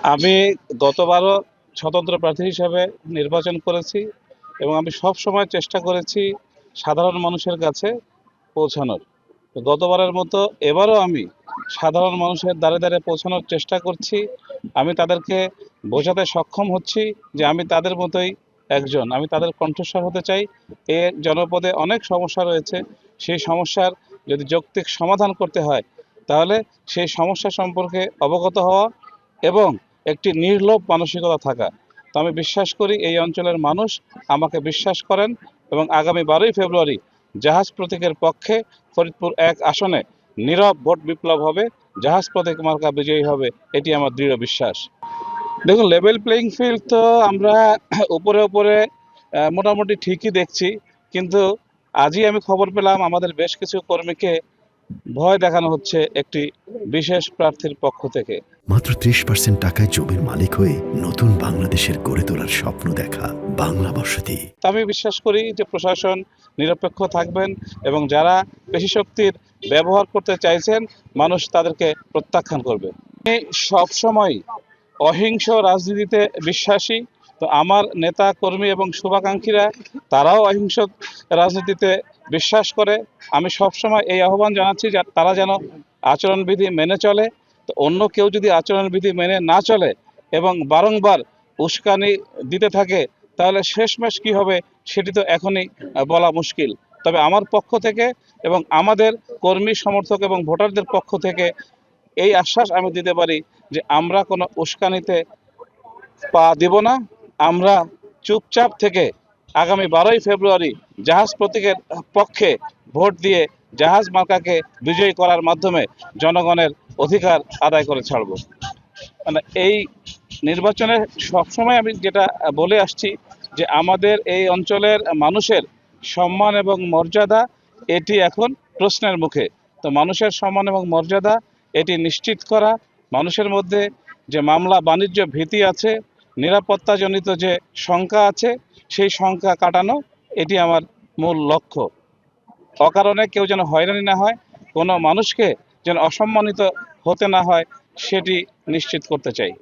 আমি গতবারও স্বতন্ত্র প্রার্থী হিসাবে নির্বাচন করেছি এবং আমি সব সময় চেষ্টা করেছি সাধারণ মানুষের কাছে পৌঁছানোর। তো গতবারের মতো এবারও আমি সাধারণ মানুষের দ্বারে দ্বারে পৌঁছানোর চেষ্টা করছি। আমি তাদেরকে বোঝাতে সক্ষম হচ্ছি যে আমি তাদের মতোই একজন, আমি তাদের কণ্ঠস্বর হতে চাই। এ জনপদে অনেক সমস্যা রয়েছে, সেই সমস্যার যদি যৌক্তিক সমাধান করতে হয় তাহলে সেই সমস্যা সম্পর্কে অবগত হওয়া এবং একটি নির্লোভ মানসিকতা থাকা। তো আমি বিশ্বাস করি এই অঞ্চলের মানুষ আমাকে বিশ্বাস করেন এবং আগামী 12ই ফেব্রুয়ারি জাহাজ প্রতীকের পক্ষে ফরিদপুর ১ আসনে নীরব ভোট বিপ্লব হবে, জাহাজ প্রতীক মার্কা বিজয়ী হবে, এটি আমার দৃঢ় বিশ্বাস। দেখুন, লেভেল প্লেইং ফিল্ড তো আমরা উপরে উপরে মোটামুটি ঠিকই দেখছি, কিন্তু আজই আমি খবর পেলাম আমাদের বেশ কিছু কর্মীকে ভয় দেখানো হচ্ছে একটি বিশেষ প্রার্থীর পক্ষ থেকে। মাত্র 30% টাকায় জমির মালিক হয়ে নতুন বাংলাদেশের গড়ে তোলার স্বপ্ন দেখা বাংলা বসতি। আমি বিশ্বাস করি যে প্রশাসন নিরপেক্ষ থাকবেন এবং যারা পেশি শক্তির ব্যবহার করতে চাইছেন মানুষ তাদেরকে প্রত্যাখ্যান করবে। আমি সবসময় অহিংস রাজনীতিতে বিশ্বাসী। তো আমার নেতা কর্মী এবং শুভাকাঙ্ক্ষীরা তারাও অহিংস রাজনীতিতে বিশ্বাস করে। আমি সবসময় এই আহ্বান জানাচ্ছি যে তারা যেন আচরণবিধি মেনে চলে। তো অন্য কেউ যদি আচরণবিধি মেনে না চলে এবং বারংবার উস্কানি দিতে থাকে তাহলে শেষমেশ কি হবে সেটি তো এখনই বলা মুশকিল। তবে আমার পক্ষ থেকে এবং আমাদের কর্মী সমর্থক এবং ভোটারদের পক্ষ থেকে এই আশ্বাস আমি দিতে পারি যে আমরা কোনো উস্কানিতে পা দেব না। আমরা চুপচাপ থেকে আগামী 12ই ফেব্রুয়ারি জাহাজ প্রতীকের পক্ষে ভোট দিয়ে জাহাজ মার্কাকে বিজয়ী করার মাধ্যমে জনগণের অধিকার আদায় করে ছাড়ব। মানে এই নির্বাচনে সবসময় আমি যেটা বলে আসছি যে আমাদের এই অঞ্চলের মানুষের সম্মান এবং মর্যাদা এটি এখন প্রশ্নের মুখে। তো মানুষের সম্মান এবং মর্যাদা এটি নিশ্চিত করা, মানুষের মধ্যে যে মামলা বাণিজ্য ভীতি আছে, নিরাপত্তাজনিত যে শঙ্কা আছে সেই শঙ্কা কাটানো, এটি আমার মূল লক্ষ্য। অকারণে কেউ যেন হয়রানি না হয়, কোনো মানুষকে যেন অসম্মানিত হতে না হয় সেটি নিশ্চিত করতে চাই।